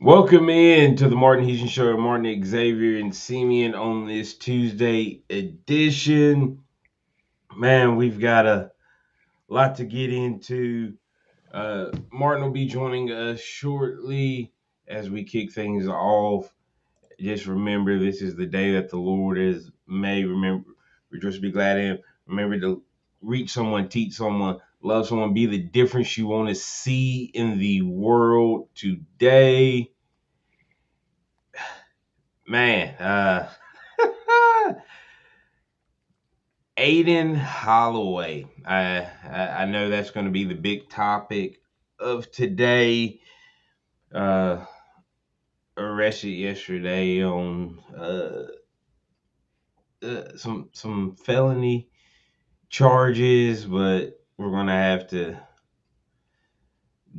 Welcome in to the Martin Heaton Show. Martin, Xavier, and Simeon on this Tuesday edition. Man, we've got a lot to get into. Martin will be joining us shortly as we kick things off. Just remember, this is the day that the Lord has made. Remember, rejoice, be glad in. Remember to reach someone, teach someone, love someone, be the difference you want to see in the world today. Man, Aiden Holloway. I know that's going to be the big topic of today. Uh, Arrested yesterday on some felony charges, but we're going to have to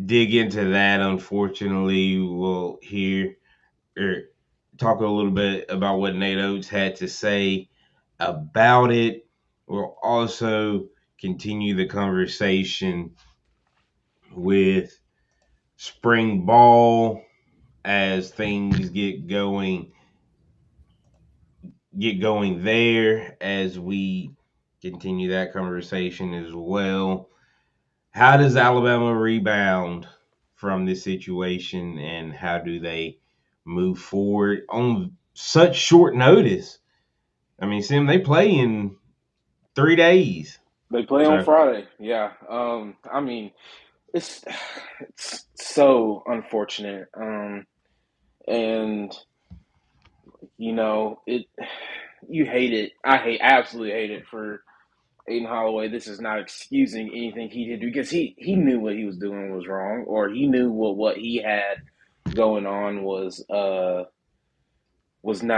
dig into that. Unfortunately, we'll hear or talk a little bit about what Nate Oates had to say about it. We'll also continue the conversation with spring ball as things get going there as we continue that conversation as well. How does Alabama rebound from this situation, and how do they move forward on such short notice? I mean, Sim, they play in 3 days. They play on So Friday. Yeah. I mean, it's it's so unfortunate. And it you hate it. Absolutely hate it for Aiden Holloway. This is not excusing anything he did because he knew what he was doing was wrong, or he knew what he had going on was not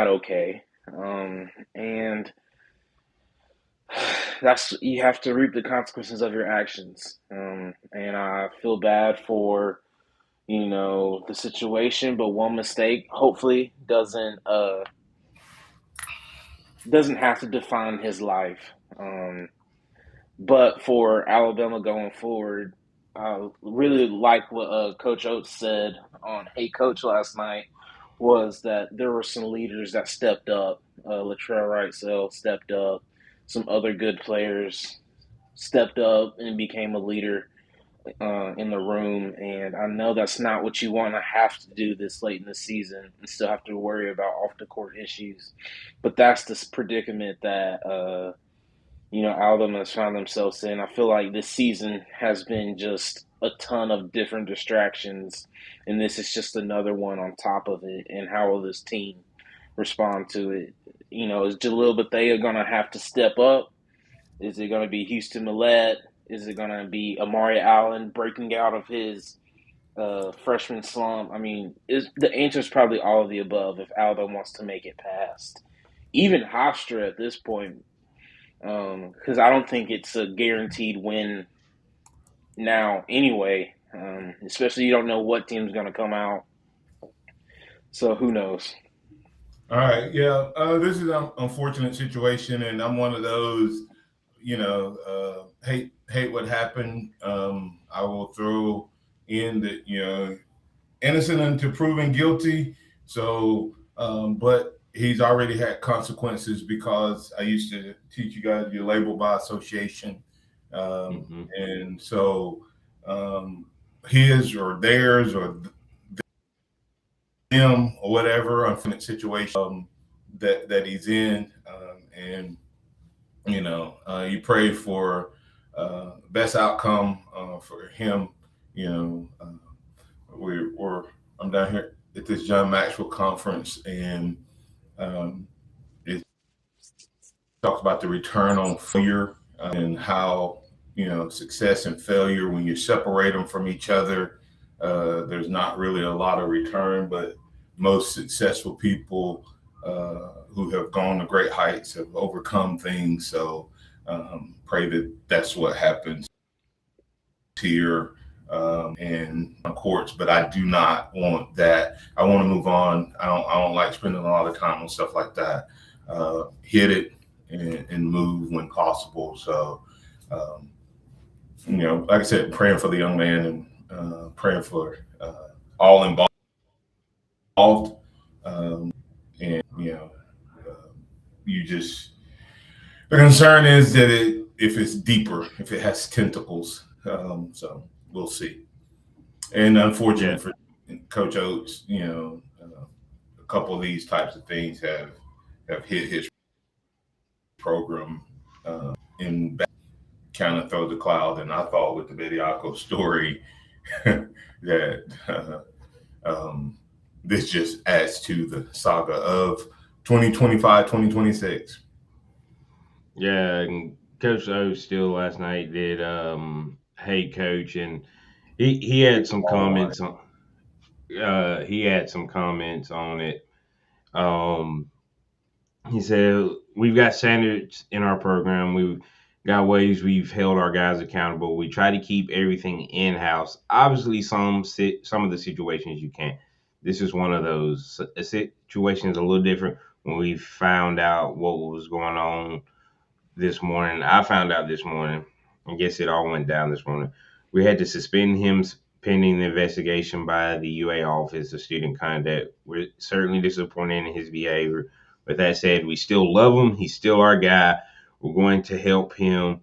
okay. And that's you have to reap the consequences of your actions. And I feel bad for the situation, but one mistake hopefully doesn't have to define his life. But for Alabama going forward, I really like what Coach Oates said on Hey Coach last night was that there were some leaders that stepped up. Latrell Wrightsell stepped up. Some other good players stepped up and became a leader in the room. And I know that's not what you want to have to do this late in the season and still have to worry about off the court issues. But that's the predicament that Alabama has found themselves in. I feel like this season has been just a ton of different distractions, and this is just another one on top of it. And how will this team respond to it? Is Jalil Bethea going to have to step up? Is it going to be Houston Millette? Is it going to be Amari Allen breaking out of his freshman slump? I mean, the answer is probably all of the above if Alabama wants to make it past. Even Hofstra at this point, because I don't think it's a guaranteed win now anyway. Especially you don't know what team's going to come out, so who knows? All right, yeah. This is an unfortunate situation, and I'm one of those, hate what happened. I will throw in that, innocent until proven guilty. So, but he's already had consequences because I used to teach you guys you're labeled by association, Hmm. and so um, his or theirs or them or whatever unfortunate situation that he's in, and you pray for best outcome for him. You know, we're I'm down here at this John Maxwell conference, and um, it talks about the return on failure and how success and failure when you separate them from each other, there's not really a lot of return. But most successful people who have gone to great heights have overcome things. So pray that that's what happens here and courts, but I do not want that. I want to move on. I don't like spending a lot of time on stuff like that. Hit it and move when possible. So, like I said, praying for the young man and praying for all involved. And uh, you just the concern is that if it's deeper, if it has tentacles. So we'll see. And Yeah. unfortunately for Coach Oates, a couple of these types of things have hit his program in kind of throw the cloud. And I thought with the Bediako story that um, this just adds to the saga of 2025, 2026. Yeah, and Coach O still last night did hey coach, and he had some comments on it. Um he said we've got standards in our program. We've got ways we've held our guys accountable. We try to keep everything in house. Obviously, some of the situations you can't. This is one of those. A situation is a little different when we found out what was going on this morning. I found out this morning. I guess it all went down this morning. We had to suspend him pending the investigation by the UA Office of Student Conduct. We're certainly disappointed in his behavior. With that said, we still love him. He's still our guy. We're going to help him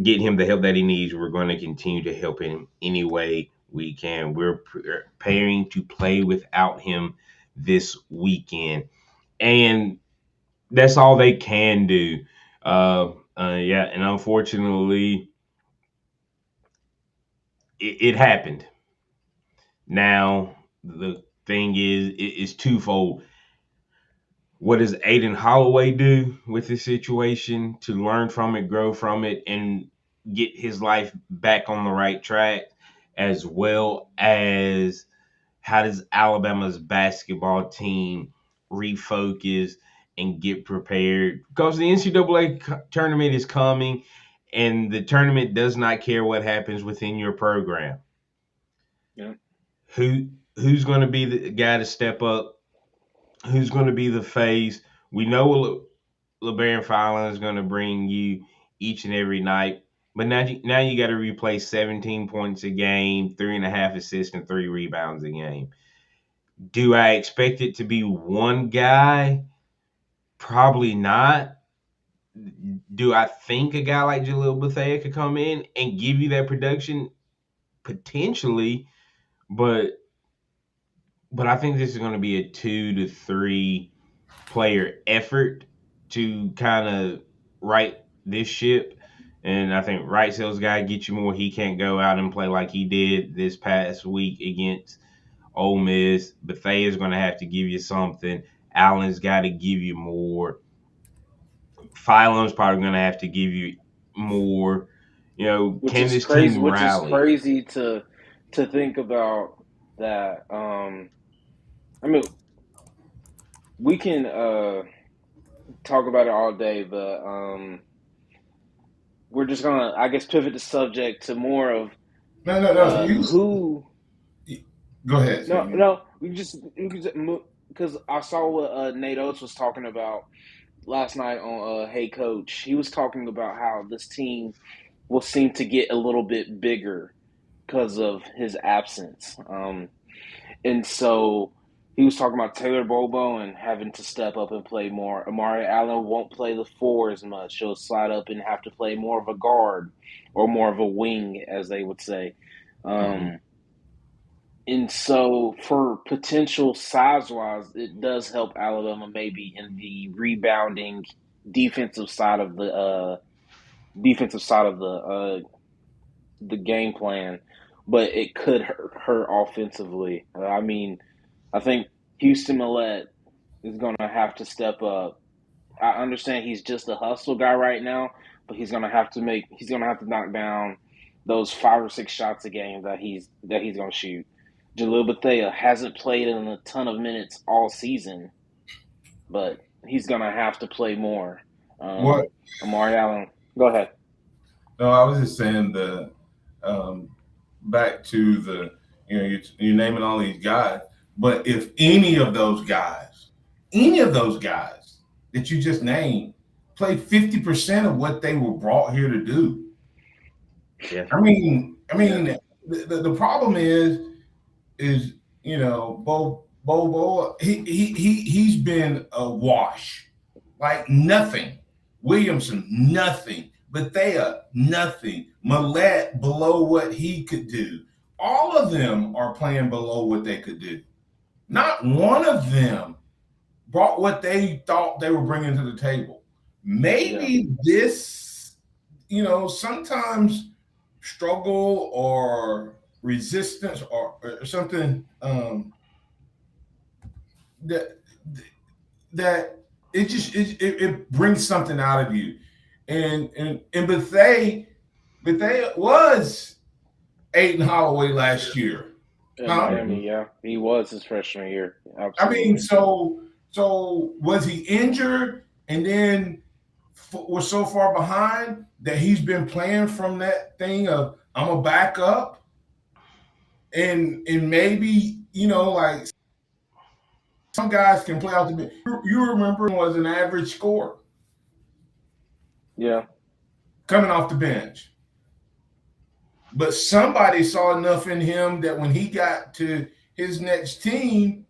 get him the help that he needs. We're going to continue to help him any way we can. We're preparing to play without him this weekend. And that's all they can do. Yeah, and unfortunately, it happened. Now the thing is twofold. What does Aiden Holloway do with this situation to learn from it, grow from it, and get his life back on the right track, as well as how does Alabama's basketball team refocus and get prepared? Because the NCAA tournament is coming, and the tournament does not care what happens within your program. Yeah. Who's going to be the guy to step up? Who's going to be the face? We know LeBaron Fallon is going to bring you each and every night. But now you got to replace 17 points a game, 3.5 assists, and 3 rebounds a game. Do I expect it to be one guy? Probably not. Do I think a guy like Jalil Bethea could come in and give you that production? Potentially, but I think this is going to be a 2 to 3 player effort to kind of right this ship. And I think Right Sales guy get you more. He can't go out and play like he did this past week against Ole Miss. Bethea's going to have to give you something. Allen's got to give you more. Phylum's probably going to have to give you more. Which Can is this crazy. team Which is rally? crazy to think about that. I mean, we can talk about it all day, but we're just gonna, I guess, pivot the subject to more of No, no, no. who. Go ahead. No, no, because I saw what Nate Oates was talking about last night on Hey Coach. He was talking about how this team will seem to get a little bit bigger because of his absence. And so he was talking about Taylor Bobo and having to step up and play more. Amari Allen won't play the four as much. He'll slide up and have to play more of a guard or more of a wing, as they would say. Mm-hmm. Um, and so, for potential size wise, it does help Alabama maybe in the rebounding defensive side of defensive side of the game plan, but it could hurt offensively. I mean, I think Houston Millette is going to have to step up. I understand he's just a hustle guy right now, but he's going to have to knock down those 5 or 6 shots a game that he's going to shoot. Jalil Bethea hasn't played in a ton of minutes all season, but he's going to have to play more. What? Amari Allen, go ahead. No, I was just saying um, back to you're naming all these guys, but if any of those guys that you just named, play 50% of what they were brought here to do. Yeah. I mean, the problem is Bo he's been a wash, like nothing. Williamson, nothing. Bethea, nothing. Millette, below what he could do. All of them are playing below what they could do. Not one of them brought what they thought they were bringing to the table. Yeah, Maybe this, sometimes struggle or resistance or something that that it brings something out of you. And Bethea was Aiden Holloway last year. in Huh? Mm-hmm. Miami, yeah, he was his freshman year. I mean, Absolutely. so was he injured and then was so far behind that he's been playing from that thing of I'm a backup and maybe like some guys can play out the bench. You remember was an average scorer Yeah, coming off the bench, but somebody saw enough in him that when he got to his next team,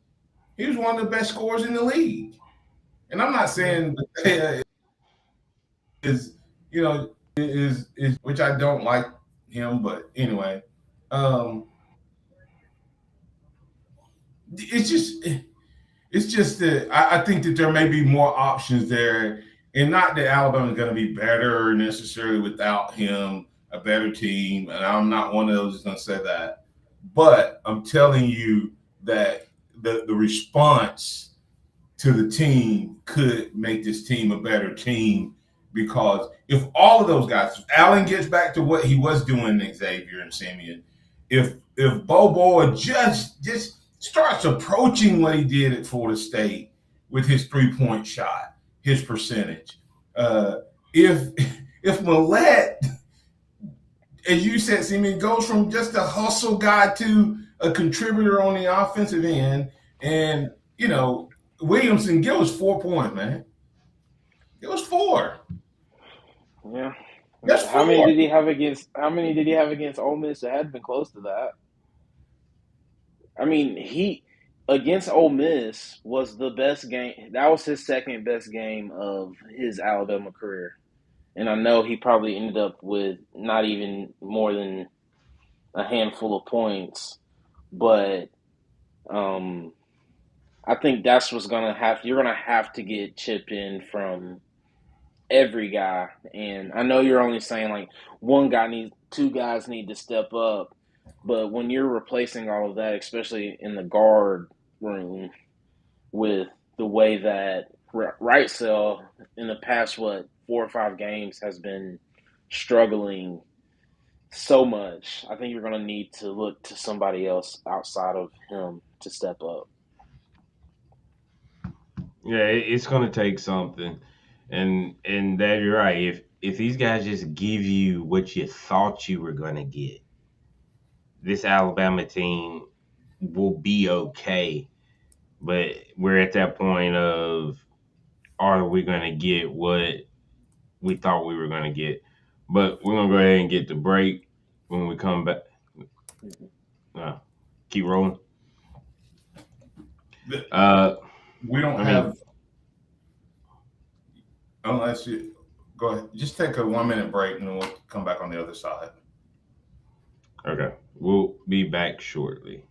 he was one of the best scorers in the league. And I'm not Yeah. saying is is which I don't like him, but anyway, um, it's just it's just that I think that there may be more options there, and not that Alabama's going to be better necessarily without him, a better team. And I'm not one of those that's going to say that, but I'm telling you that the response to the team could make this team a better team because if all of those guys, if Allen gets back to what he was doing, Xavier and Simeon, if Bobo just starts approaching what he did at Florida State with his 3-point shot, his percentage, uh, if if Millette, as you said, Simeon, goes from just a hustle guy to a contributor on the offensive end, and Williamson, give us 4 points, man. Give us four. yeah. That's How many four. did he have against? How many did he have against Ole Miss? It had been close to that. I mean, he against Ole Miss was the best game. That was his second best game of his Alabama career, and I know he probably ended up with not even more than a handful of points, but um, I think that's what's gonna have. You're gonna have to get chipped in from every guy, and I know you're only saying like two guys need to step up, but when you're replacing all of that, especially in the guard room, with the way that right cell in the past 4 or 5 games has been struggling so much, I think you're going to need to look to somebody else outside of him to step up. Yeah, it's gonna take something, and that you're right. If these guys just give you what you thought you were gonna get, this Alabama team will be okay. But we're at that point of are we gonna get what we thought we were gonna get? But we're gonna go ahead and get the break when we come back. Mhm. Uh, keep rolling. Uh, We don't I have mean, unless you go ahead. Just take a 1 minute break and then we'll come back on the other side. okay, we'll be back shortly.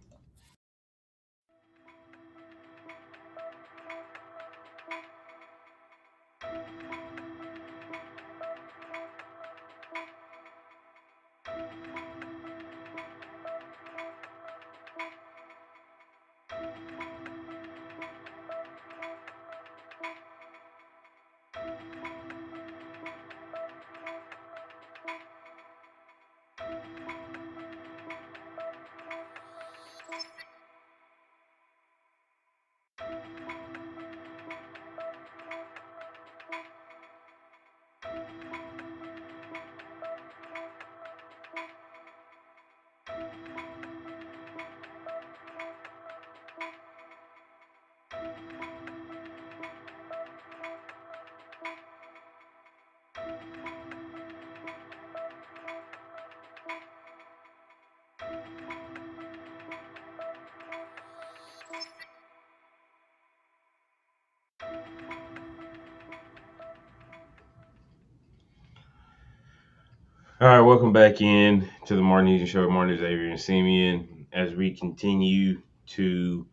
All right, welcome back in to the Martin Eaton Show. Martin Xavier and Simeon as we continue to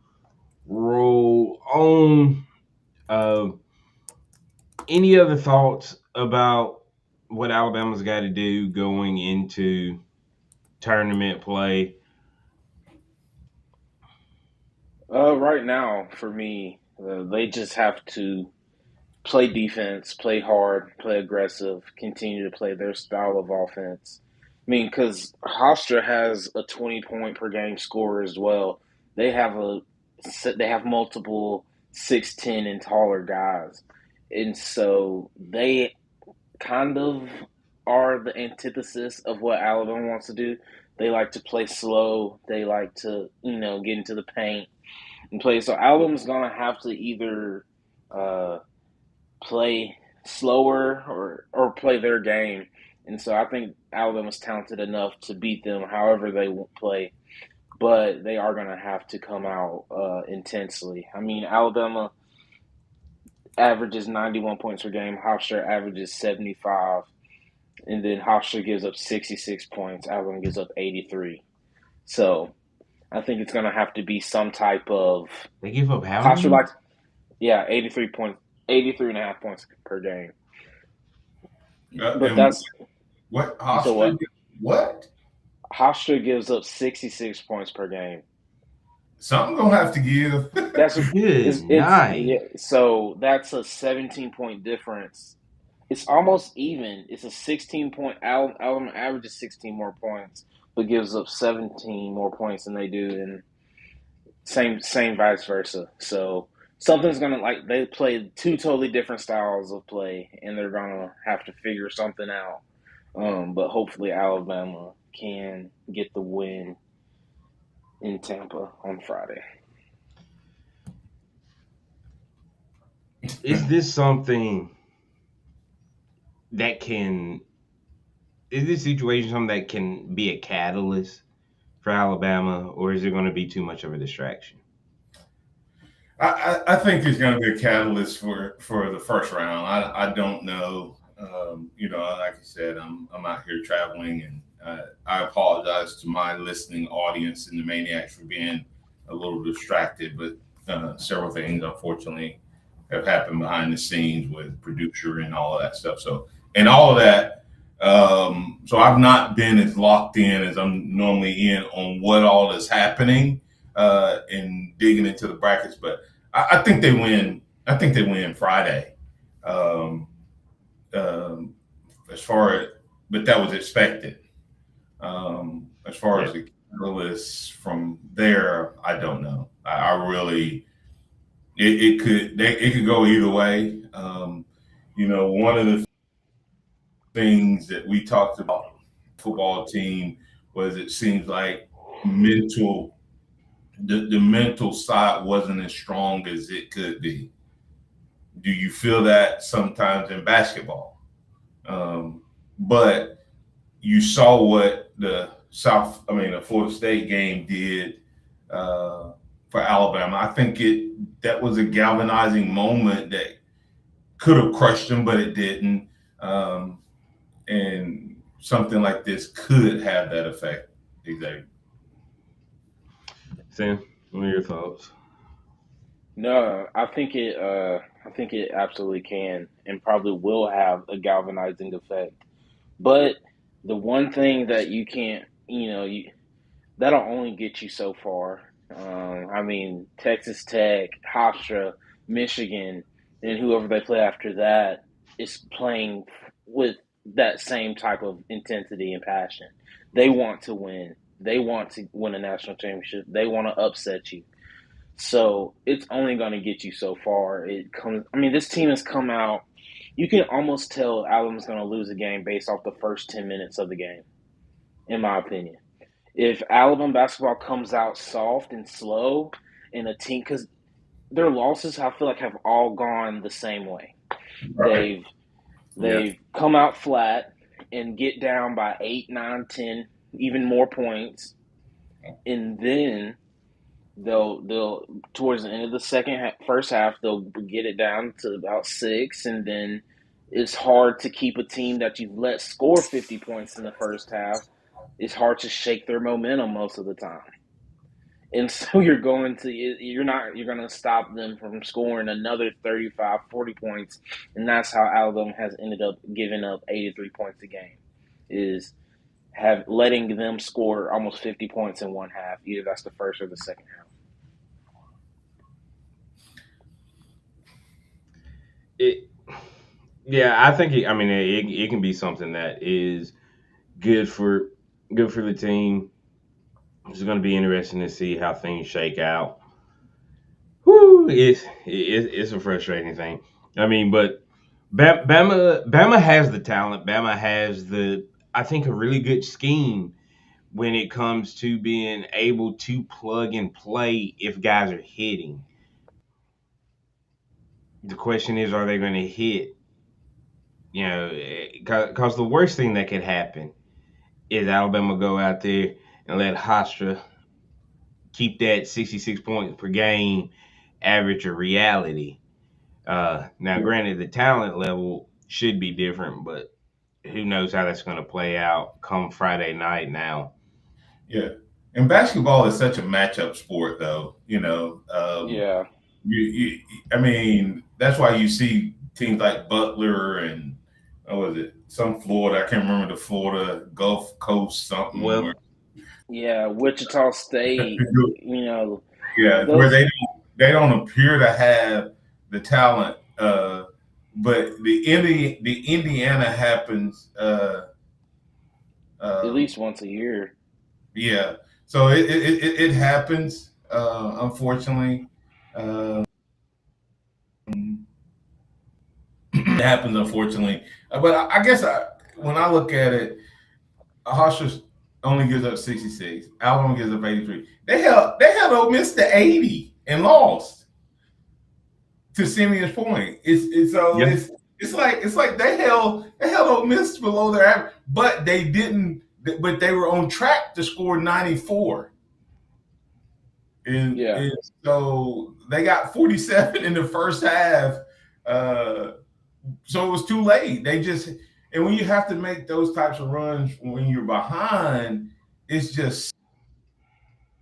roll on. Um, any other thoughts about what Alabama's got to do going into tournament play? Right now, for me, they just have to play defense, play hard, play aggressive, continue to play their style of offense. I mean, because Hofstra has a 20 point per game scorer as well. They have a they have multiple 6'10" and taller guys, and so they kind of are the antithesis of what Alabama wants to do. They like to play slow. They like to get into the paint and play. So Alabama's gonna have to either uh, play slower or play their game. And so I think Alabama's talented enough to beat them however they play, but they are going to have to come out intensely. I mean, Alabama averages 91 points per game, Hofstra averages 75, and then Hofstra gives up 66 points, Alabama gives up 83. So I think it's going to have to be some type of They give up how Hofstra many? likes, yeah, 83 points, 83 and a half points per game. But And that's what you said Hofstra? what? What? Hofstra gives up 66 points per game. Something gonna have to give. That's Good it's night. yeah. So that's a 17 point difference. It's almost even. It's a 16 point. Alabama averages 16 more points, but gives up 17 more points than they do, and same vice versa. So something's gonna like they play two totally different styles of play, and they're gonna have to figure something out. But hopefully Alabama can get the win in Tampa on Friday. Is this something that can? Is this situation something that can be a catalyst for Alabama, or is it going to be too much of a distraction? I think it's going to be a catalyst for the first round. I don't know. Like you said, I'm out here traveling, and I apologize to my listening audience and the Maniacs for being a little distracted. But several things, unfortunately, have happened behind the scenes with producer and all of that stuff. So and all of that. So I've not been as locked in as I'm normally in on what all is happening and digging into the brackets, but I think they win. I think they win Friday. Um, um, as far as, but that was expected. As far Yeah. as the catalysts from there, I don't know. I really, it could go either way. One of the things that we talked about football team was it seems like mental the mental side wasn't as strong as it could be. Do you feel that sometimes in basketball? But you saw what the Florida State game did uh, for Alabama. I think that was a galvanizing moment that could have crushed them, but it didn't. Um, and something like this could have that effect. Exactly. Sam, what are your thoughts? No, I think it. I think it absolutely can, and probably will have a galvanizing effect. But the one thing that you can't, that'll only get you so far. I mean, Texas Tech, Hofstra, Michigan, and whoever they play after that is playing with that same type of intensity and passion. They want to win. They want to win a national championship. They want to upset you. So it's only going to get you so far. It comes. I mean, this team has come out. You can almost tell Alabama's going to lose a game based off the first 10 minutes of the game, in my opinion. If Alabama basketball comes out soft and slow, in a team, because their losses, I feel like, have all gone the same way. Right. They've Yeah. they've come out flat and get down by 8, 9, 10, even more points, and then they'll towards the end of the first half they'll get it down to about 6, and then it's hard to keep a team that you've let score 50 points in the first half. It's hard to shake their momentum most of the time. And so you're going to stop them from scoring another 35, 40 points, and that's how Alabama has ended up giving up 83 points a game, is have letting them score almost 50 points in one half. Either that's the first or the second half. It, yeah, I think. I mean, it can be something that is good for good for the team. It's going to be interesting to see how things shake out. Whew, it's a frustrating thing. I mean, but Bama has the talent. Bama has I think a really good scheme when it comes to being able to plug and play if guys are hitting. The question is, are they going to hit? You know, because the worst thing that could happen is Alabama go out there and let Hofstra keep that 66 points per game average a reality. Now, granted, the talent level should be different, but who knows how that's going to play out come Friday night now. Yeah. And basketball is such a matchup sport, though. Yeah, I mean, that's why you see teams like Butler and what was it? Some Florida, I can't remember the Florida Gulf Coast something. Well, yeah. Wichita State, you know, Yeah, where those they don't appear to have the talent, but the Indiana happens. at Um, least once a year. yeah, so it happens. Unfortunately, um, it happens. Unfortunately, but I guess when I look at it, Hofstra only gives up 66. Alabama gives up 83. They held Ole Miss to 80 and lost. To Simeon's point, yeah, it's like they held Ole Miss below their average, but they didn't. But they were on track to score 94, and, Yeah, and so they got 47 in the first half. Uh, so it was too late. And when you have to make those types of runs when you're behind, it's just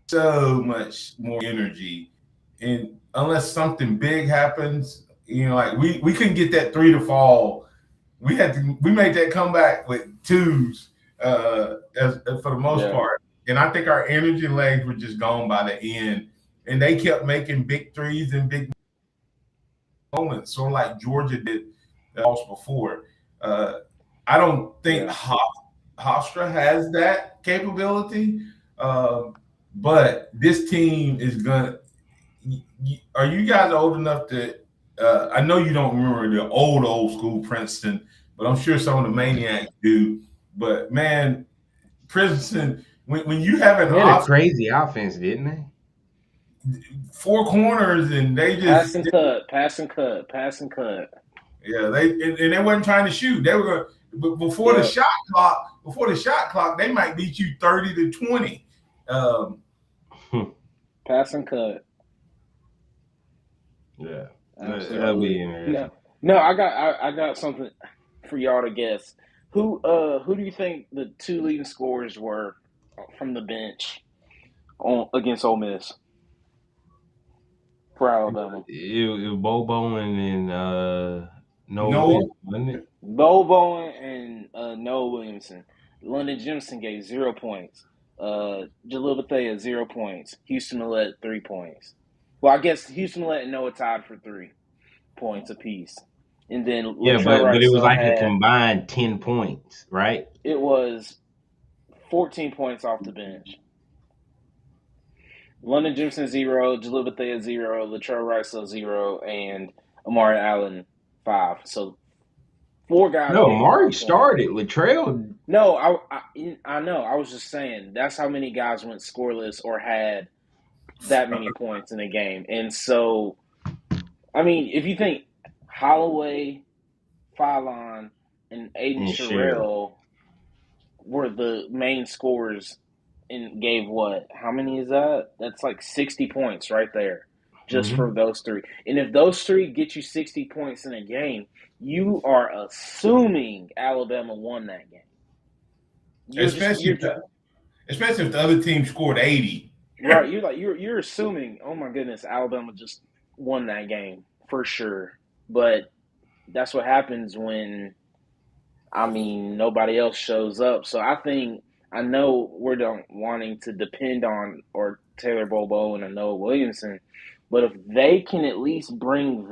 so much more energy. And unless something big happens, like we couldn't get that three to fall. We made that comeback with twos as for the most yeah, part. And I think our energy legs were just gone by the end. And they kept making big threes and big moments, sort of like Georgia did before. Uh, I don't think yeah. Hofstra has that capability, but this team is gonna. Are you guys old enough to? I know you don't remember the old school Princeton, but I'm sure some of the maniacs do. But man, Princeton, when you have an they had a crazy offense, didn't they? four corners and they Pass just and cut, pass and cut, pass and cut. yeah, and they wasn't trying to shoot. They were going but Yep. before the shot clock, they might beat you 30-20. Um, Hmm. Pass and cut. Yeah, that'll be Absolutely. interesting. No, I got something for y'all to guess. Who do you think the two leading scorers were from the bench on against Ole Miss for Alabama? It was Bobo and Noah Noah, Williams, wasn't it? Bo Bowen and Noah Williamson. London Jimson gave 0 points. Jalil Bethea 0 points. Houston Millett 3 points. Well, I guess Houston Millett and Noah tied for 3 points apiece. And then Yeah, Latrell but it was Wrightsell like a had combined 10 points, right? it was 14 points off the bench. London Jimson 0, Jalil Bethea 0, Latrell Wrightsell 0, and Amari Allen 5. So 4 guys No, gave Mari 5 points. started. Latrell, No, I know. I was just saying that's how many guys went scoreless or had that many points in a game. And so, I mean, if you think Holloway, Fallon, and Aiden and Sherrill. Sherrill were the main scorers and gave what? How many is that? That's like 60 points right there just for Mm-hmm. those three. And if those three get you 60 points in a game, you are assuming Alabama won that game. especially You're if the other team scored 80. right. You're assuming, oh my goodness, Alabama just won that game for sure. But that's what happens when nobody else shows up. So I know we're not wanting to depend on or Taylor Bobo and Noah Williamson, but if they can at least bring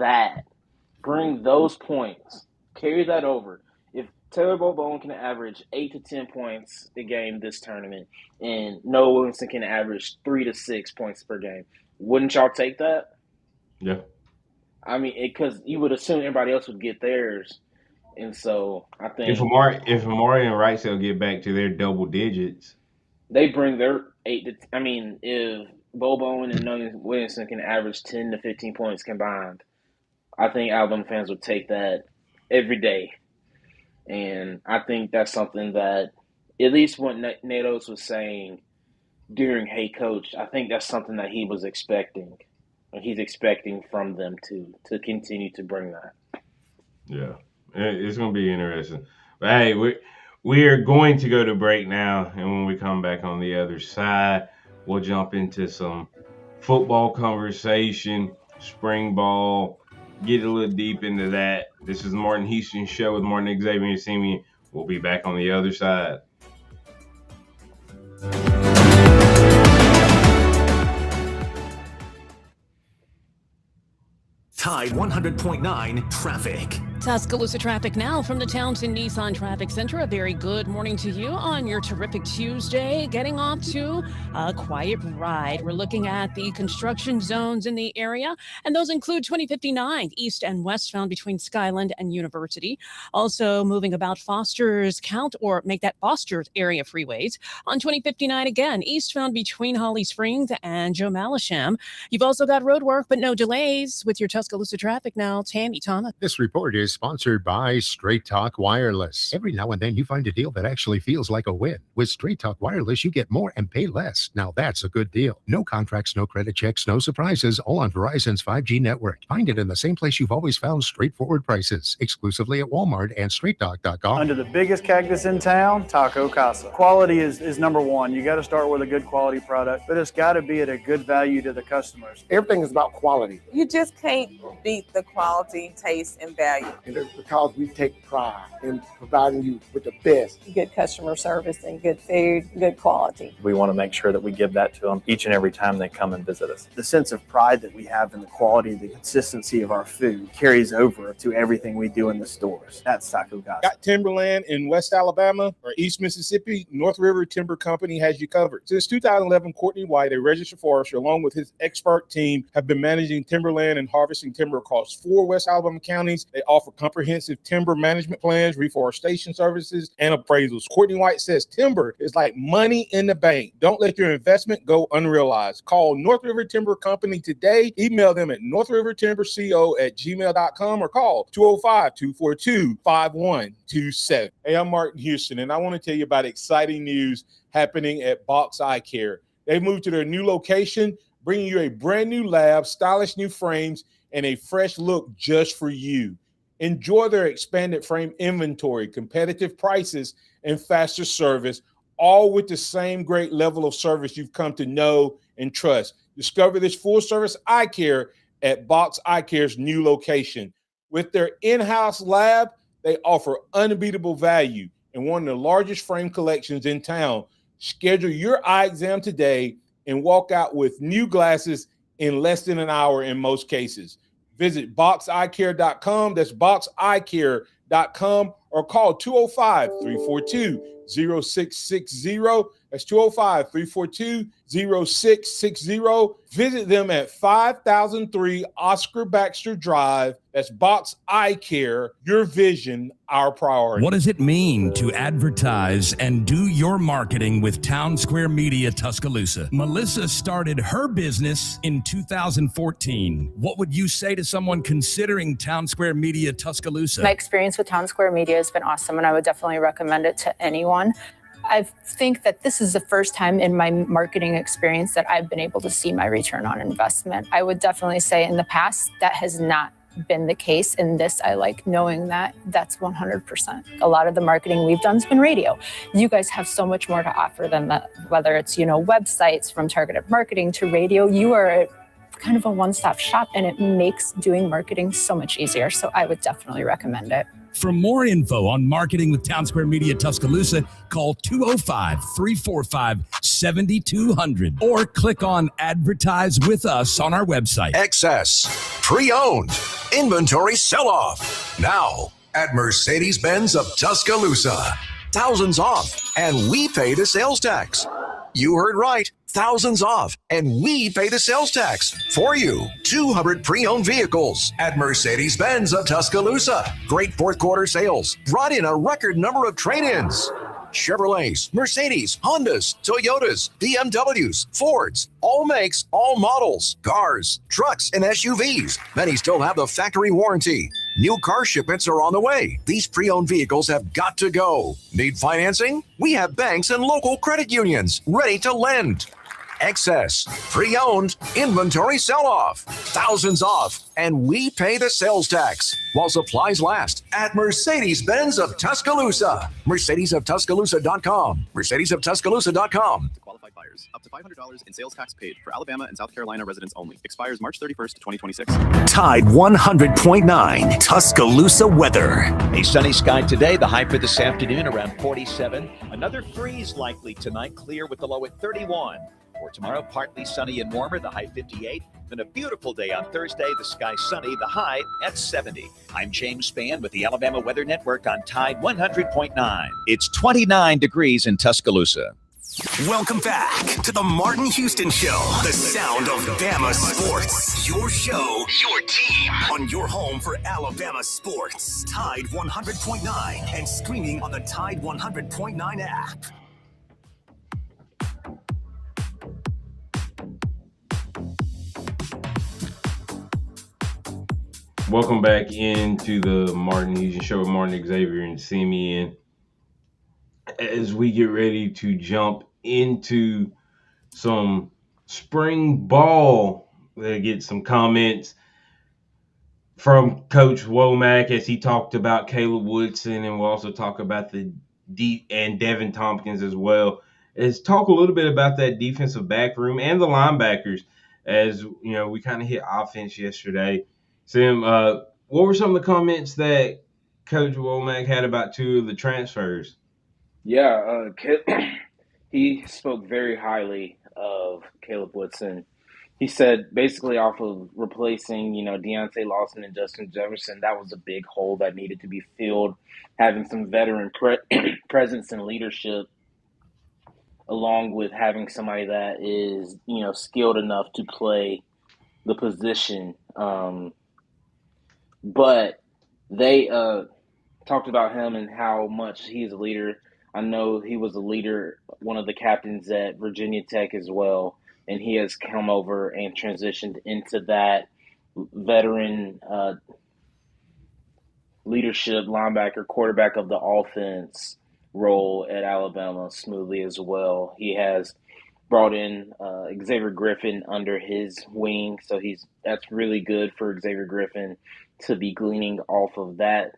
those points, carry that over. If Taylor Bobo can average 8 to 10 points a game this tournament, and Noah Williamson can average 3 to 6 points per game, wouldn't y'all take that? Yeah. Because you would assume everybody else would get theirs, and so I If think Amari and Wrightsell get back to their double digits, they bring their eight to. If Bobo and Noah Williamson can average 10 to 15 points combined, I think Alabama fans would take that every day. And I think that's something that, at least what Nate Oates was saying during Hey Coach, I think that's something that he was expecting. And he's expecting from them to continue to bring that. yeah, it's gonna be interesting. But hey, we're going to go to break now, and when we come back on the other side, we'll jump into some football conversation, spring ball, get a little deep into that. This is the Martin Houston Show with Martin Xavier and Simeon. We'll be back on the other side. Tide 100.9 traffic. Tuscaloosa traffic now from the Townsend Nissan Traffic Center. A very good morning to you on your terrific Tuesday. Getting off to a quiet ride. We're looking at the construction zones in the area, and those include 2059 east and westbound between Skyland and University. Also moving about Foster's Count or make that Foster's area freeways. On 2059 again, eastbound between Holly Springs and Joe Malisham. You've also got road work, but no delays with your Tuscaloosa traffic now. Tammy Thomas. This report is sponsored by Straight Talk Wireless. Every now and then you find a deal that actually feels like a win. With Straight Talk Wireless, you get more and pay less. Now that's a good deal. No contracts, no credit checks, no surprises, all on Verizon's 5G network. Find it in the same place you've always found straightforward prices, exclusively at Walmart and StraightTalk.com. Under the biggest cactus in town, Taco Casa. Quality is number one. You got to start with a good quality product, but it's got to be at a good value to the customers. Everything is about quality. You just can't beat the quality, taste, and value. And it's because we take pride in providing you with the best. Good customer service and good food, good quality. We want to make sure that we give that to them each and every time they come and visit us. The sense of pride that we have in the quality, the consistency of our food carries over to everything we do in the stores. That's Taco Casa. Got timberland in West Alabama or East Mississippi? North River Timber Company has you covered. Since 2011, Courtney White, a registered forester, along with his expert team, have been managing timberland and harvesting timber across 4 West Alabama counties. They offer comprehensive timber management plans, reforestation services, and appraisals. Courtney White says timber is like money in the bank. Don't let your investment go unrealized. Call North River Timber Company today. Email them at northrivertimberco@gmail.com or call 205-242-5127. Hey, I'm Martin Houston, and I want to tell you about exciting news happening at Box Eye Care. They've moved to their new location, bringing you a brand new lab, stylish new frames, and a fresh look just for you. Enjoy their expanded frame inventory, competitive prices, and faster service, all with the same great level of service you've come to know and trust. Discover this full-service eye care at Box Eye Care's new location. With their in-house lab, they offer unbeatable value and one of the largest frame collections in town. Schedule your eye exam today and walk out with new glasses in less than an hour in most cases. Visit boxeyecare.com. That's boxeyecare.com, or call 205-342-0660. That's 205-342-0660. Visit them at 5003 Oscar Baxter Drive. That's Box Eye Care. Your vision, our priority. What does it mean to advertise and do your marketing with Town Square Media Tuscaloosa? Melissa started her business in 2014. What would you say to someone considering Town Square Media Tuscaloosa? My experience with Town Square Media has been awesome, and I would definitely recommend it to anyone. I think that this is the first time in my marketing experience that I've been able to see my return on investment. I would definitely say in the past that has not been the case. In this, I like knowing that that's 100%. A lot of the marketing we've done has been radio. You guys have so much more to offer than that, whether it's, websites, from targeted marketing to radio. You are kind of a one-stop shop, and it makes doing marketing so much easier. So I would definitely recommend it. For more info on marketing with Town Square Media Tuscaloosa, call 205-345-7200 or click on Advertise with Us on our website. Excess, pre-owned, inventory sell-off. Now at Mercedes-Benz of Tuscaloosa. Thousands off, and we pay the sales tax. You heard right. Thousands off, and we pay the sales tax for you. 200 pre-owned vehicles at Mercedes-Benz of Tuscaloosa. Great fourth quarter sales. Brought in a record number of trade-ins. Chevrolets, Mercedes, Hondas, Toyotas, BMWs, Fords, all makes, all models, cars, trucks, and SUVs. Many still have the factory warranty. New car shipments are on the way. These pre-owned vehicles have got to go. Need financing? We have banks and local credit unions ready to lend. Excess, pre-owned, inventory sell-off, thousands off, and we pay the sales tax while supplies last at Mercedes-Benz of Tuscaloosa. Mercedes-of-Tuscaloosa.com. Mercedes-of-Tuscaloosa.com. To qualified buyers, up to $500 in sales tax paid for Alabama and South Carolina residents only. Expires March 31st, 2026. Tide 100.9 Tuscaloosa weather. A sunny sky today, the high for this afternoon around 47. Another freeze likely tonight, clear with the low at 31. For tomorrow, partly sunny and warmer, the high 58. Then a beautiful day on Thursday, the sky sunny, the high at 70. I'm James Spann with the Alabama Weather Network on Tide 100.9. It's 29 degrees in Tuscaloosa. Welcome back to the Martin Houston Show, the sound of Bama sports. Your show, your team, on your home for Alabama sports. Tide 100.9 and streaming on the Tide 100.9 app. Welcome back into the Martin Houston Show with Martin, Xavier, and Simeon. As we get ready to jump into some spring ball, we'll get some comments from Coach Womack as he talked about Caleb Woodson, and we'll also talk about and Devin Tompkins as well. Let's talk a little bit about that defensive back room and the linebackers, as we kind of hit offense yesterday. Sim, what were some of the comments that Coach Womack had about two of the transfers? Yeah, he spoke very highly of Caleb Woodson. He said basically off of replacing, Deontay Lawson and Justin Jefferson, that was a big hole that needed to be filled. Having some veteran presence and leadership, along with having somebody that is, skilled enough to play the position. But they talked about him and how much he's a leader. I know he was a leader, one of the captains at Virginia Tech as well, and he has come over and transitioned into that veteran leadership, linebacker, quarterback of the offense role at Alabama smoothly as well. He has brought in Xavier Griffin under his wing, so that's really good for Xavier Griffin to be gleaning off of that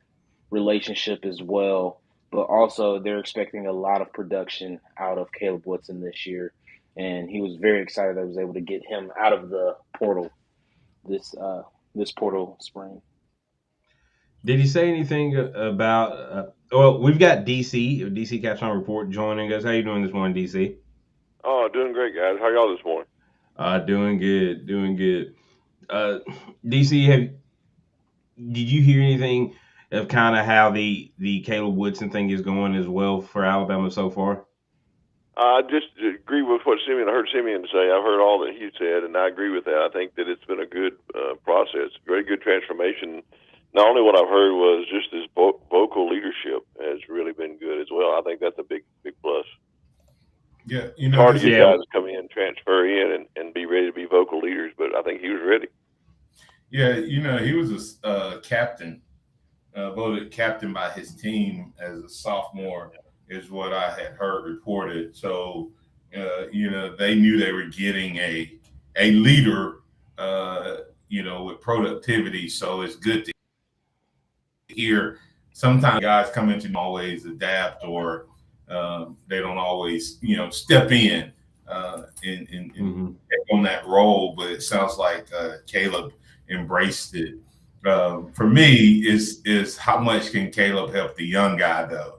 relationship as well. But also, they're expecting a lot of production out of Caleb Woodson this year, and he was very excited that I was able to get him out of the portal this portal spring. Did he say anything about? Well, we've got DC Capstone Report joining us. How you doing this morning, DC? Oh, doing great, guys. How y'all this morning? Doing good, doing good. DC, did you hear anything of kind of how the Caleb Woodson thing is going as well for Alabama so far? I just agree with what I heard Simeon say. I've heard all that he said, and I agree with that. I think that it's been a good process, very good transformation. Not only what I've heard was just his vocal leadership has really been good as well. I think that's a big plus. Yeah, it's hard to get guys to come in, transfer in, and be ready to be vocal leaders, but I think he was ready. Yeah, he was a captain, voted captain by his team as a sophomore, is what I had heard reported. So, they knew they were getting a leader, with productivity. So it's good to hear. Sometimes guys come into always adapt, or they don't always, step in on that role. But it sounds like Caleb embraced it. For me, is how much can Caleb help the young guy, though?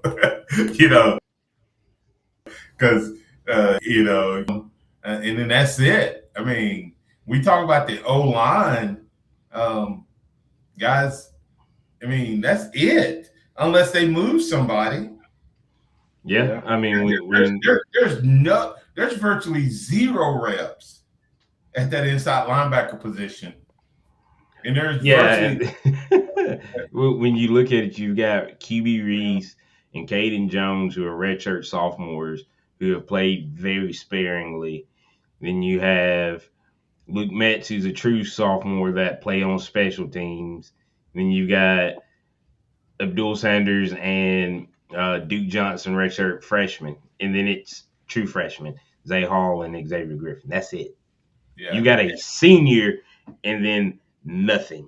Because and then that's it. I mean, we talk about the O line, guys. I mean, that's it, unless they move somebody. Yeah, I mean, there's virtually zero reps at that inside linebacker position, and there's when you look at it, you've got QB Reese and Caden Jones, who are redshirt sophomores who have played very sparingly. Then you have Luke Metz, who's a true sophomore that play on special teams. Then you've got Abdul Sanders and Duke Johnson, redshirt freshmen. And then it's true freshmen, Zay Hall and Xavier Griffin. That's it. Yeah. You got a senior and then nothing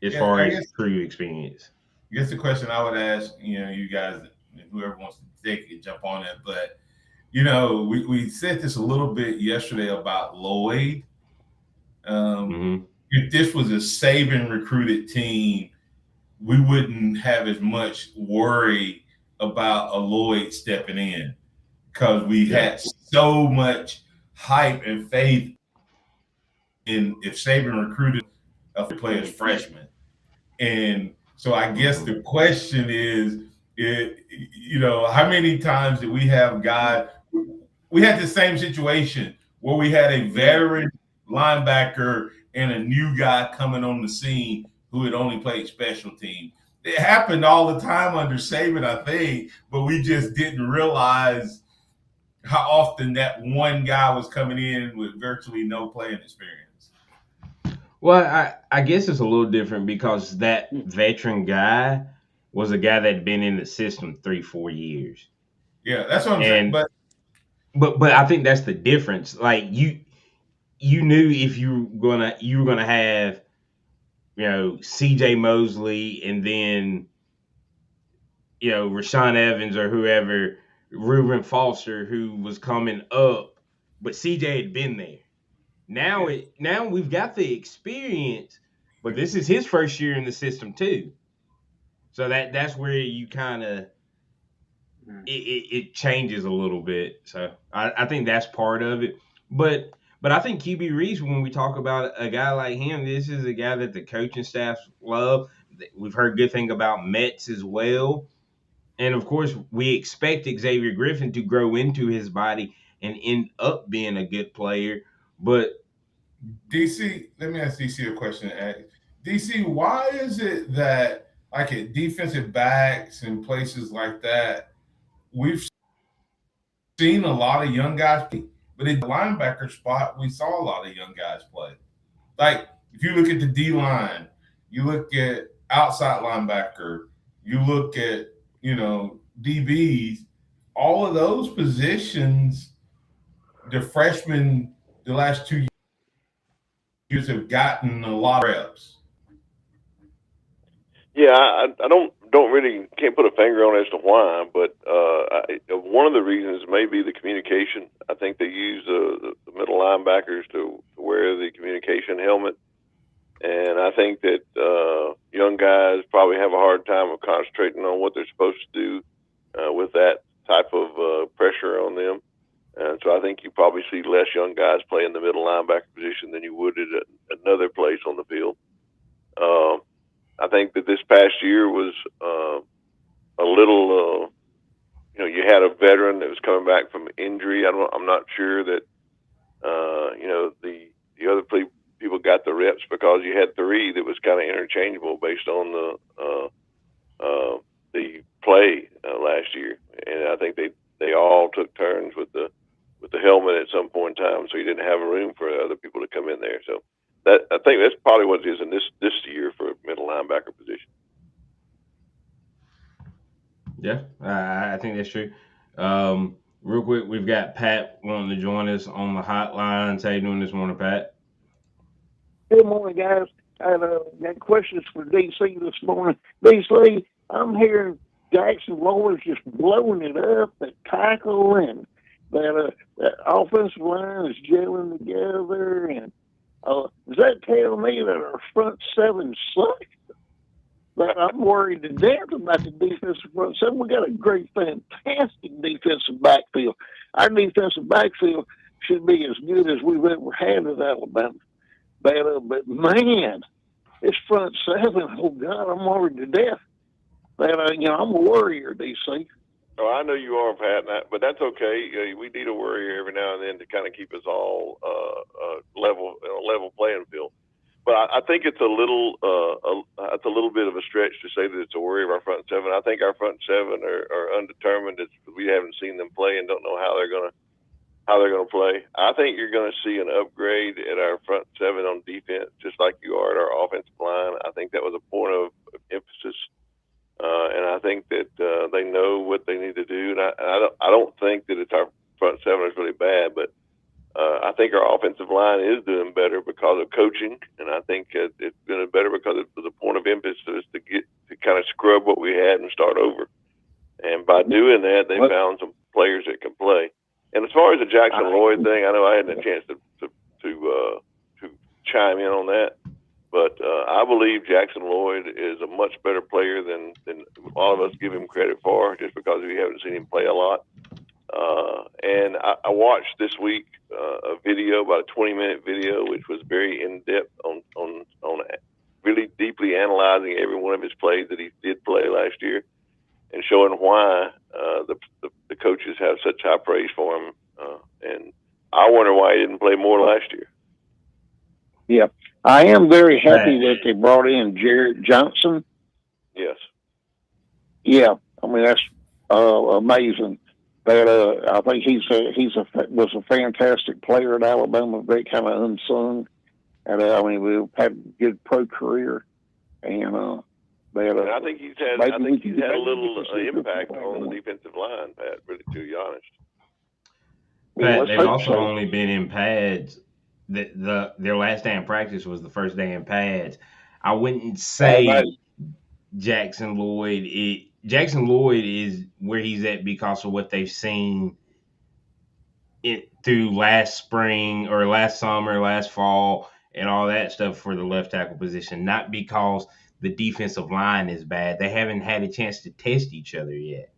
as far as true experience. I guess the question I would ask, you guys, whoever wants to take it, jump on it. But, we said this a little bit yesterday about Lloyd. If this was a Saban recruited team, we wouldn't have as much worry about a Lloyd stepping in, because we had so much hype and faith in if Saban recruited a player as freshman. And so I guess the question is, how many times did we have guys? We had the same situation where we had a veteran linebacker and a new guy coming on the scene who had only played special teams. It happened all the time under Saban, I think, but we just didn't realize how often that one guy was coming in with virtually no playing experience. Well, I guess it's a little different because that veteran guy was a guy that had been in the system 3-4 years. Yeah, that's what I'm saying. But I think that's the difference. Like you knew if you were gonna have, CJ Mosley and then, Rashawn Evans or whoever, Reuben Foster, who was coming up, but CJ had been there. Now we've got the experience, but this is his first year in the system too. So that's where you kind of it changes a little bit. So I think that's part of it. But I think QB Reese, when we talk about a guy like him, this is a guy that the coaching staff love. We've heard good thing about Metz as well. And of course, we expect Xavier Griffin to grow into his body and end up being a good player. But DC, let me ask DC a question. DC, why is it that like at defensive backs and places like that, we've seen a lot of young guys play, but in the linebacker spot, we saw a lot of young guys play. Like if you look at the D line, you look at outside linebacker, you look at DBs, all of those positions the freshmen the last 2 years have gotten a lot of reps. Yeah, I don't really can't put a finger on as to why, but one of the reasons may be the communication. I think they use the middle linebackers to wear the communication helmet, and I think that young guys probably have a hard time of concentrating on what they're supposed to do with that type of pressure on them. And so I think you probably see less young guys play in the middle linebacker position than you would at another place on the field. I think that this past year was a little, you had a veteran that was coming back from injury. I'm not sure that, the other people got the reps because you had three that was kind of interchangeable based on the play last year, and I think they all took turns with the helmet at some point in time, so you didn't have room for other people to come in there. So I think that's probably what it is in this year for middle linebacker position. Yeah, I think that's true. Real quick, we've got Pat wanting to join us on the hotline. How you doing this morning, Pat? Good morning, guys. I got questions for DC this morning. DC, I'm hearing Jackson Lloyd's just blowing it up at tackle, and that offensive line is gelling together. And does that tell me that our front seven sucks? But I'm worried to death about the defensive front seven. We got a great, fantastic defensive backfield. Our defensive backfield should be as good as we've ever had at Alabama. But man, this front seven, oh God, I'm worried to death. I'm a worrier, DC. Oh, I know you are, Pat, but that's okay. We need a worrier every now and then to kind of keep us all level playing field. But I think it's a little bit of a stretch to say that it's a worry of our front seven. I think our front seven are undetermined. We haven't seen them play and don't know how they're going to play. I think you're going to see an upgrade at our front seven on defense, just like you are at our offensive line. I think that was a point of emphasis, and I think that they know what they need to do. And I don't think that it's our front seven is really bad, but I think our offensive line is doing better because of coaching, and I think it's doing better because it was a point of emphasis to kind of scrub what we had and start over. And by doing that, they found some players that can play. And as far as the Jackson Lloyd thing, I know I hadn't a chance to chime in on that, but I believe Jackson Lloyd is a much better player than all of us give him credit for, just because we haven't seen him play a lot. And I watched this week a video, about a 20-minute video, which was very in-depth on really deeply analyzing every one of his plays that he did play last year, and showing why the coaches have such high praise for him. And I wonder why he didn't play more last year. Yeah, I am very happy that they brought in Jared Johnson. Yes. Yeah, I mean that's amazing. But I think was a fantastic player at Alabama, very kind of unsung. And we've had a good pro career, and I think he's had a little impact on the defensive line, Pat. Really, to be honest. Pat, they've also only been in pads. Their last day in practice was the first day in pads. I wouldn't say Jackson Lloyd is where he's at because of what they've seen through last spring or last summer, last fall, and all that stuff for the left tackle position. Not because the defensive line is bad. They haven't had a chance to test each other yet.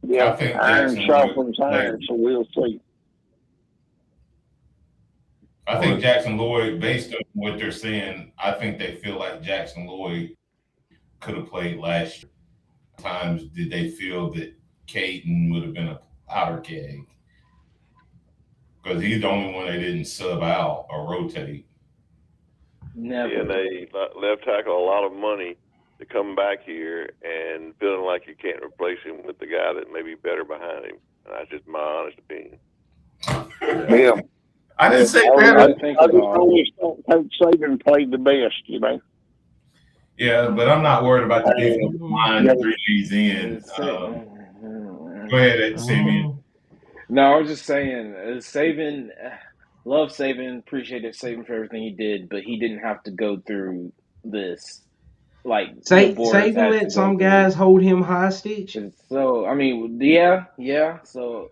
Yeah, iron sharpens iron, so we'll see. I think Jackson Lloyd, based on what they're saying, I think they feel like Jackson Lloyd could have played last year. Times did they feel that Caden would have been a powder keg? Because he's the only one they didn't sub out or rotate. Never. Yeah, they left tackle a lot of money to come back here and feeling like you can't replace him with the guy that may be better behind him. And that's just my honest opinion. Yeah. I didn't say better. I just always thought Coach Saban played the best, Yeah, but I'm not worried about the defensive line 3 days in. Go ahead, Simeon. No, I was just saying, love Saban, appreciated Saban for everything he did, but he didn't have to go through this like the board has Saban had to let go some through. guys hold him hostage. So, I mean, yeah. So,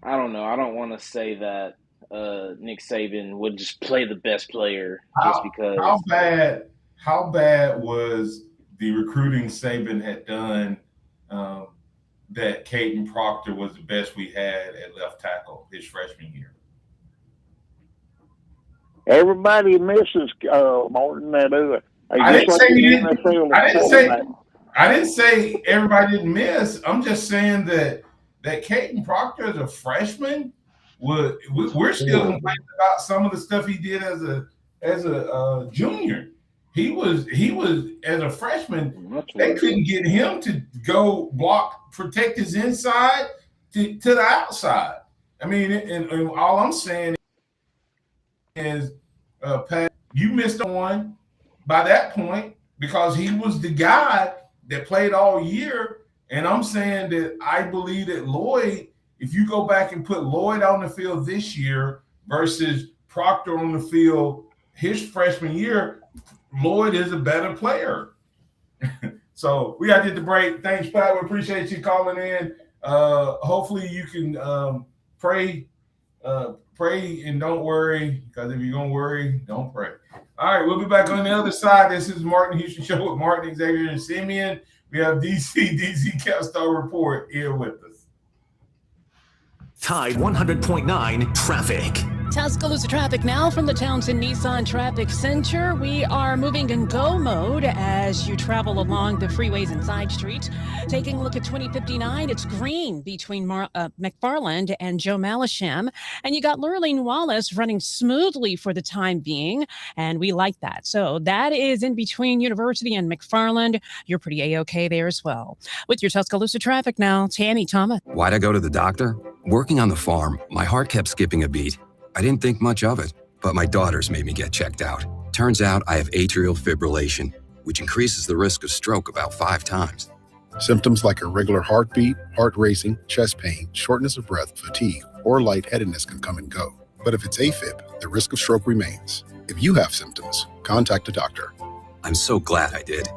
I don't know. I don't want to say that Nick Saban would just play the best player just How because. bad was the recruiting Saban had done that Caden Proctor was the best we had at left tackle his freshman year? Everybody misses Martin that other. I didn't say he didn't. NFL I didn't say everybody didn't miss. I'm just saying that Caden Proctor as a freshman we're still complaining about some of the stuff he did as a junior. He was as a freshman. They couldn't get him to go protect his inside to the outside. I mean, and all I'm saying is, Pat, you missed one by that point because he was the guy that played all year. And I'm saying that I believe that Lloyd, if you go back and put Lloyd on the field this year versus Proctor on the field his freshman year, Lloyd is a better player. So we got to get the break. Thanks, Pat. We appreciate you calling in. Hopefully you can pray and don't worry, because if you're going to worry, don't pray. All right, we'll be back on the other side. This is Martin Houston Show with Martin, Xavier, and Simeon. We have DC Capstar Report here with us. Tide 100.9 traffic. Tuscaloosa traffic now from the Townsend Nissan Traffic Center. We are moving in go mode as you travel along the freeways and side streets. Taking a look at 2059, it's green between McFarland and Joe Malisham. And you got Lurleen Wallace running smoothly for the time being, and we like that. So that is in between University and McFarland. You're pretty A-okay there as well. With your Tuscaloosa traffic now, Tammy Thomas. Why'd I go to the doctor? Working on the farm, my heart kept skipping a beat. I didn't think much of it, but my daughters made me get checked out. Turns out I have atrial fibrillation, which increases the risk of stroke about 5 times. Symptoms like irregular heartbeat, heart racing, chest pain, shortness of breath, fatigue, or lightheadedness can come and go. But if it's AFib, the risk of stroke remains. If you have symptoms, contact a doctor. I'm so glad I did.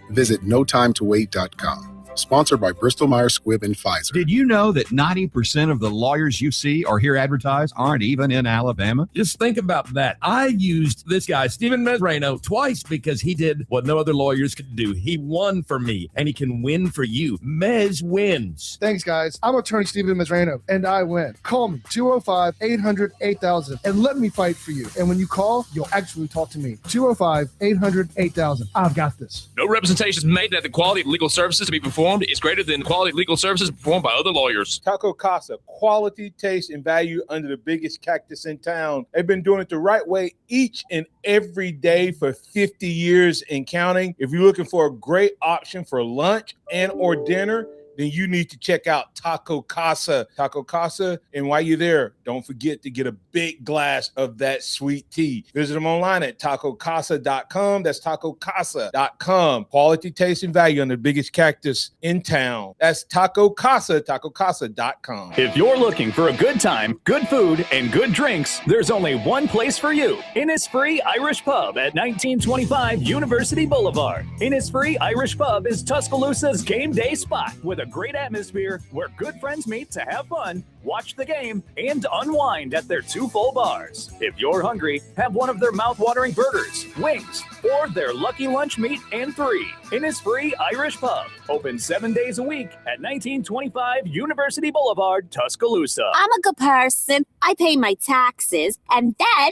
Visit notimetowait.com. Sponsored by Bristol Myers Squibb and Pfizer. Did you know that 90% of the lawyers you see or hear advertised aren't even in Alabama? Just think about that. I used this guy, Stephen Mesrano, twice because he did what no other lawyers could do. He won for me, and he can win for you. Mez wins. Thanks, guys. I'm attorney Stephen Mesrano, and I win. Call me, 205-800-8000, and let me fight for you. And when you call, you'll actually talk to me. 205-800-8000. I've got this. No representations made that the quality of legal services to be performed is greater than the quality of legal services performed by other lawyers. Taco Casa, quality, taste, and value under the biggest cactus in town. They've been doing it the right way each and every day for 50 years and counting. If you're looking for a great option for lunch and or dinner, then you need to check out Taco Casa. Taco Casa, and while you're there, don't forget to get a big glass of that sweet tea. Visit them online at tacocasa.com. That's tacocasa.com. Quality, taste, and value on the biggest cactus in town. That's Taco Casa, tacocasa.com. If you're looking for a good time, good food, and good drinks, there's only one place for you. Innisfree Irish Pub at 1925 University Boulevard. Innisfree Irish Pub is Tuscaloosa's game day spot with a great atmosphere where good friends meet to have fun, watch the game, and unwind at their 2 full bars. If you're hungry, have one of their mouth-watering burgers, wings, or their lucky lunch meat and 3. Innisfree Irish Pub, open 7 days a week at 1925 University Boulevard, Tuscaloosa. I'm a good person. I pay my taxes, and then,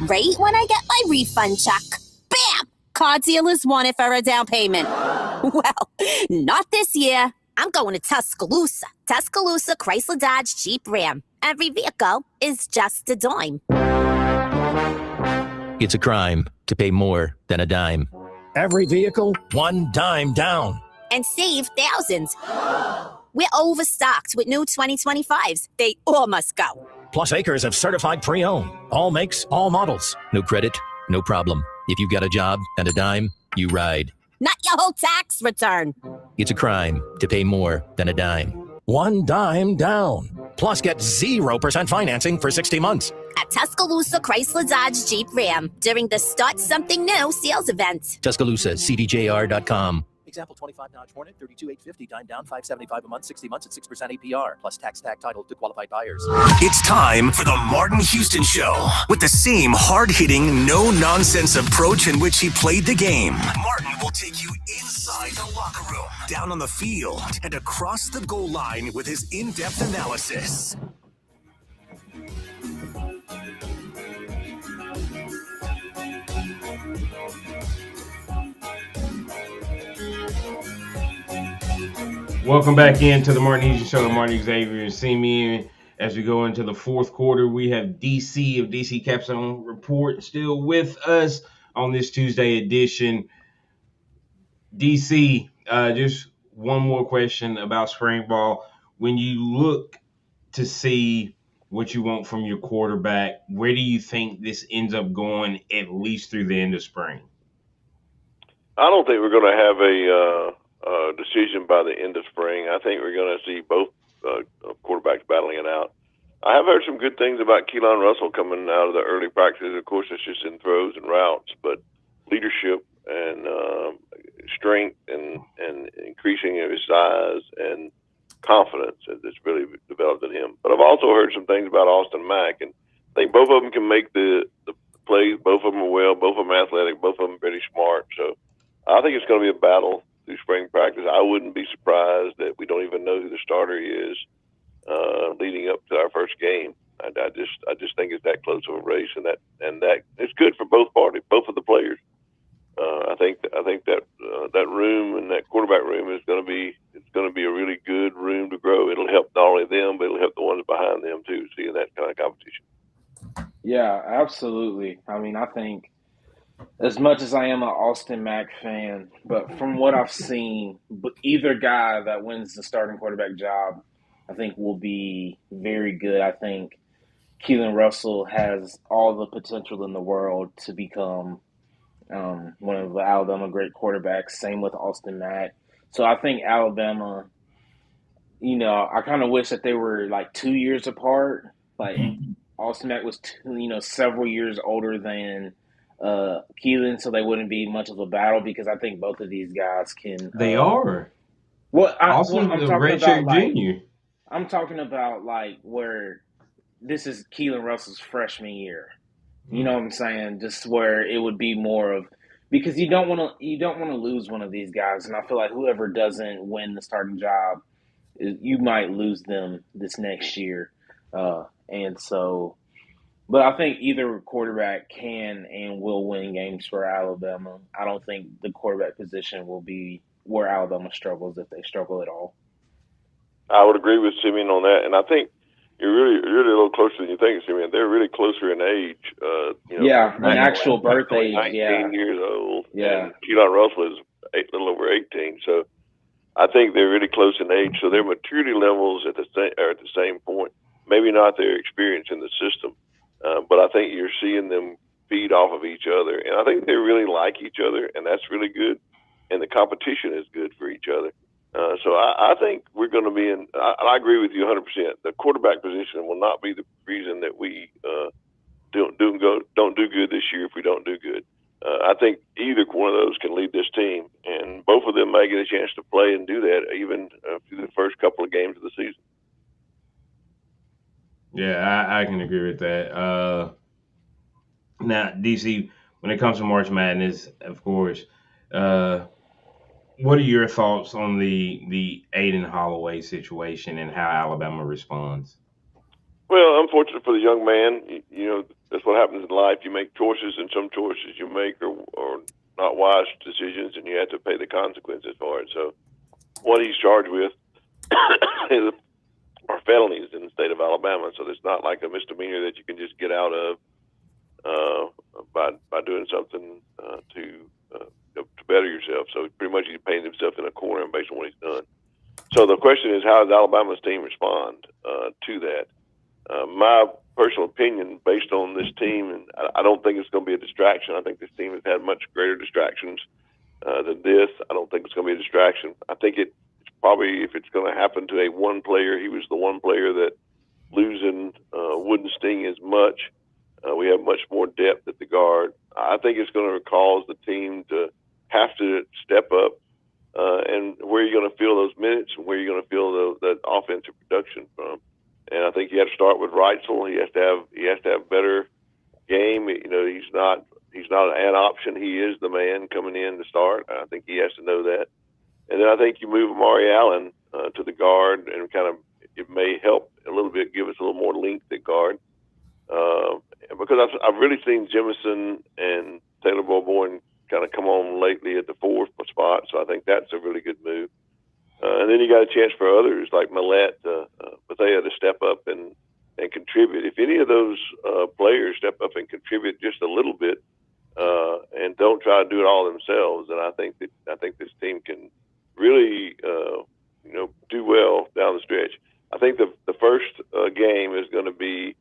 right when I get my refund check, bam! Car dealers want it for a down payment. Well, not this year. I'm going to Tuscaloosa. Tuscaloosa Chrysler Dodge Jeep Ram. Every vehicle is just a dime. It's a crime to pay more than a dime. Every vehicle, one dime down. And save thousands. We're overstocked with new 2025s. They all must go. Plus acres of certified pre-owned. All makes, all models. No credit, no problem. If you got a job and a dime, you ride. Not your whole tax return. It's a crime to pay more than a dime. One dime down. Plus, get 0% financing for 60 months. At Tuscaloosa Chrysler Dodge Jeep Ram during the Start Something New sales event. Tuscaloosa, CDJR.com. Example 25 Dodge Hornet, 32,850, time down, $575 a month, 60 months at 6% APR, plus tax tag title to qualified buyers. It's time for the Martin Houston Show. With the same hard-hitting, no-nonsense approach in which he played the game, Martin will take you inside the locker room, down on the field, and across the goal line with his in-depth analysis. Welcome back into the Martin Houston Show. Martin, Xavier, and Simeon. As we go into the fourth quarter, we have DC of DC Capstone Report still with us on this Tuesday edition. DC, just one more question about spring ball. When you look to see what you want from your quarterback, where do you think this ends up going at least through the end of spring? I don't think we're going to have a decision by the end of spring. I think we're going to see both quarterbacks battling it out. I have heard some good things about Keelan Russell coming out of the early practices. Of course, it's just in throws and routes, but leadership and strength and increasing of his size and confidence that's really developed in him. But I've also heard some things about Austin Mack, and I think both of them can make the plays. Both of them are well. Both of them athletic. Both of them pretty smart. So I think it's going to be a battle through spring practice. I wouldn't be surprised that we don't even know who the starter is leading up to our first game. I just think it's that close of a race, and that it's good for both parties, both of the players. I think that room and that quarterback room is going to be a really good room to grow. It'll help not only them, but it'll help the ones behind them too, seeing that kind of competition. Yeah, absolutely. I mean, I think as much as I am an Austin Mack fan, but from what I've seen, either guy that wins the starting quarterback job, I think will be very good. I think Keelan Russell has all the potential in the world to become one of the Alabama great quarterbacks. Same with Austin Mack. So I think Alabama, I kind of wish that they were like 2 years apart. Like Austin Mack was, several years older than Keelan, so they wouldn't be much of a battle because I think both of these guys can. They are. I'm the talking redshirt about junior. I'm talking about like where this is Keelan Russell's freshman year. You know what I'm saying? Just where it would be more of, because you don't want to lose one of these guys, and I feel like whoever doesn't win the starting job, you might lose them this next year, and so. But I think either quarterback can and will win games for Alabama. I don't think the quarterback position will be where Alabama struggles, if they struggle at all. I would agree with Simeon on that, and I think you're really a little closer than you think, Simeon. They're really closer in age. In actual birth age, 19 years old. Yeah. And Keelan Russell is a little over 18. So I think they're really close in age. So their maturity levels are at the same point. Maybe not their experience in the system, but I think you're seeing them feed off of each other. And I think they really like each other, and that's really good. And the competition is good for each other. So I think we're going to be in. I agree with you 100%. The quarterback position will not be the reason that we don't do good this year if we don't do good. I think either one of those can lead this team, and both of them may get a chance to play and do that even through the first couple of games of the season. Yeah, I can agree with that. Now, DC, when it comes to March Madness, of course, what are your thoughts on the Aiden Holloway situation and how Alabama responds? Well, unfortunate for the young man. That's what happens in life. You make choices, and some choices you make are not wise decisions, and you have to pay the consequences for it. So what he's charged with are felonies in the state of Alabama. So it's not like a misdemeanor that you can just get out of by doing something to better yourself. So pretty much he's painted himself in a corner based on what he's done. So the question is, how does Alabama's team respond to that? My personal opinion, based on this team, and I don't think it's going to be a distraction. I think this team has had much greater distractions than this. I don't think it's going to be a distraction. I think it's probably, if it's going to happen to a one player, he was the one player that losing wouldn't sting as much. We have much more depth at the guard. I think it's going to cause the team to have to step up, and where you're going to feel those minutes and where you're going to feel that offensive production from. And I think you have to start with Reitzel. He has to have better game. You know, he's not an option. He is the man coming in to start. I think he has to know that. And then I think you move Amari Allen to the guard, and kind of it may help a little bit, give us a little more length at guard. Because I've really seen Jemison and Taylor Bourboin kind of come on lately at the fourth spot, so I think that's a really good move. And then you got a chance for others like Millette, Bethea to step up and contribute. If any of those players step up and contribute just a little bit, and don't try to do it all themselves, then I think this team can really do well down the stretch. I think the first game is going to be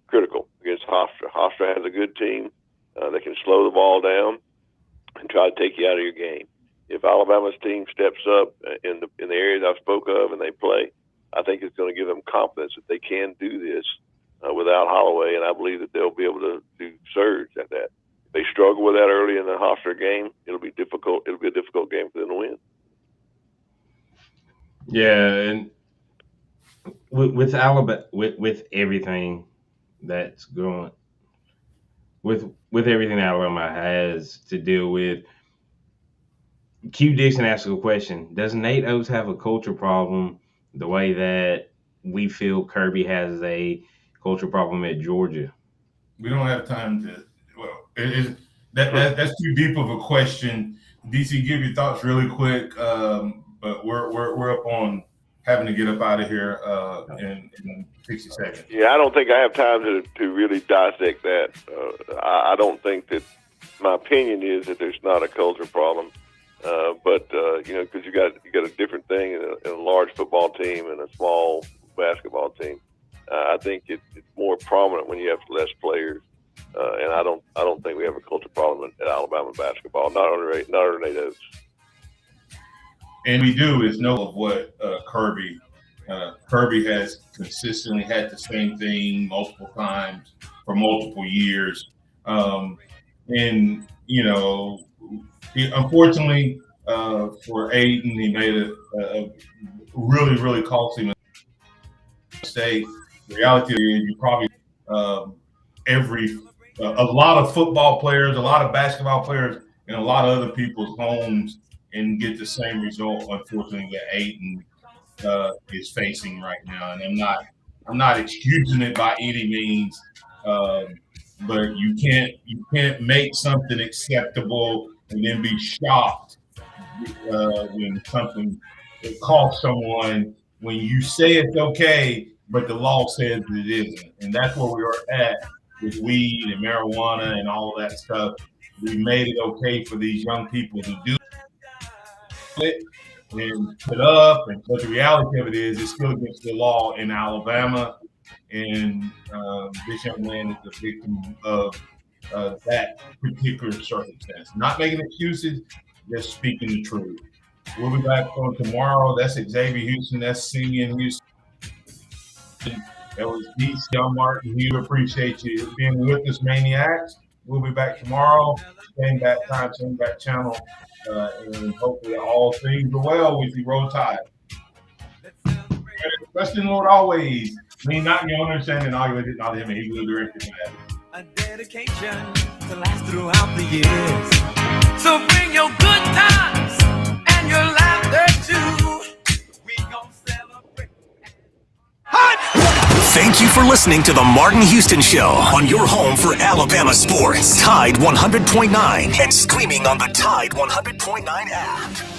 critical against Hofstra. Hofstra has a good team. They can slow the ball down and try to take you out of your game. If Alabama's team steps up in the areas I spoke of and they play, I think it's going to give them confidence that they can do this without Holloway, and I believe that they'll be able to surge at that. If they struggle with that early in the Hofstra game, it'll be difficult. It'll be a difficult game for them to win. Yeah, and with Alabama, with everything that's going, with everything Alabama has to deal with, Q Dixon asked a question: does Nate Oates have a culture problem the way that we feel Kirby has a culture problem at Georgia? We don't have time to. Well, that's too deep of a question. DC, give your thoughts really quick. But we're up on having to get up out of here in 60 seconds. Yeah, I don't think I have time to really dissect that. I don't think that my opinion is that there's not a culture problem. But because you got a different thing in a large football team and a small basketball team. I think it's more prominent when you have less players, and I don't think we have a culture problem at Alabama basketball. Not under Nate Oates. And we do is know of what Kirby has consistently had the same thing multiple times for multiple years, and unfortunately for Aiden, he made a really, really costly mistake. The reality is you probably a lot of football players, a lot of basketball players, and a lot of other people's homes and get the same result, unfortunately, that Aiden is facing right now. And I'm not excusing it by any means, but you can't make something acceptable and then be shocked when something costs someone, when you say it's okay, but the law says it isn't. And that's where we are at with weed and marijuana and all of that stuff. We made it okay for these young people to do it and put up, but the reality of it is it's still against the law in Alabama, and this young man is the victim of that particular circumstance. Not making excuses, just speaking the truth. We'll be back on tomorrow. That's Xavier Houston. That's Simeon Houston. That was DC. I'm Martin. We appreciate you being with us, Maniacs. We'll be back tomorrow. Same back time, same back channel. And hopefully all things are well with you. Roll Tide. Trust in the Lord always. Lean not in your own understanding, all you not him, and he will direct you. A dedication to last throughout the years. So bring your good times and your laughter too. We gon' celebrate. Thank you for listening to the Martin Houston Show on your home for Alabama sports. Tide 100.9 and streaming on the Tide 100.9 app.